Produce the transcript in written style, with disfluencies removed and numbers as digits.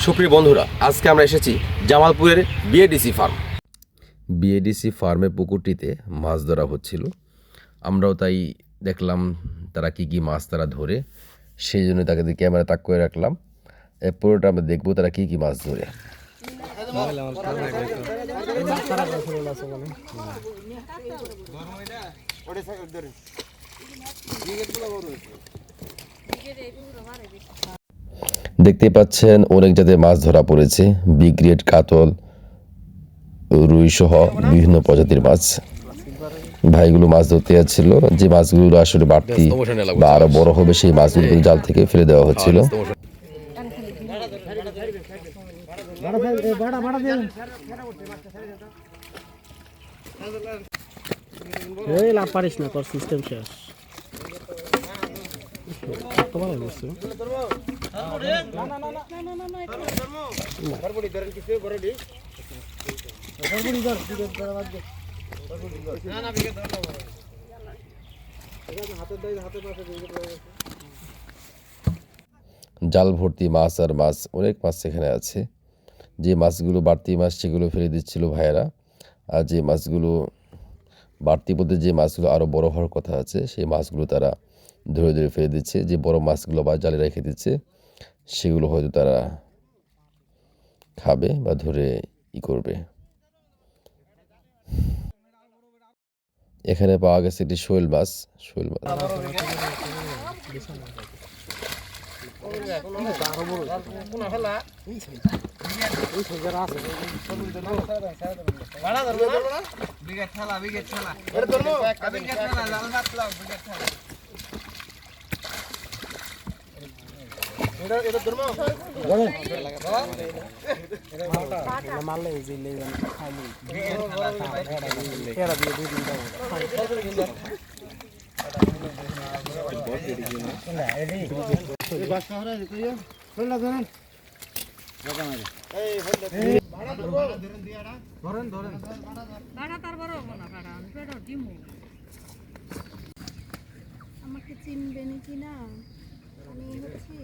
সুপ্রিয় বন্ধুরা, আজকে আমরা এসেছি জামালপুরের বিএডিসি ফার্ম। বিএডিসি ফার্মের পুকুরটিতে মাছ ধরা হচ্ছিল। আমরাও তাই দেখলাম তারা কি কি মাছ তারা ধরে, সেই জন্য তাকে ক্যামেরা তাক করে রাখলাম। পুরোটা আমরা দেখবো তারা কি কি মাছ ধরে। দেখতে পাচ্ছেন অনেক জাতের মাছ ধরা পড়েছে, বিগ গ্রেড, কাতল, রুই সহ বিভিন্ন প্রজাতির মাছ। ভাইগুলো মাছ ধরতে যাচ্ছিল, যে মাছগুলো আসলে বাড়তি বা আরো বড় হবে সেই মাছগুলো জাল থেকে ফেলে দেওয়া হচ্ছিল। লাভ পারিস না, তোর সিস্টেম শেষ। জাল ভর্তি মাছ আর মাছ, অনেক মাছ সেখানে আছে। যে মাছগুলো বাড়তি মাছ সেগুলো ফেলে দিচ্ছিল ভাইয়েরা, আর যে মাছগুলো বাড়তি বলতে যে মাছগুলো আরও বড় হওয়ার কথা আছে সেই মাছগুলো তারা ধরে ধরে ফেলে দিচ্ছে। যে বড় মাছগুলো বা জালে রেখে দিচ্ছে সেগুলো হয়তো তারা খাবে বা ধরে করবে। এখানে পাওয়া গেছে একটি শৈল মাছ। আমাকে চিনবেন কিনা, আমি হচ্ছি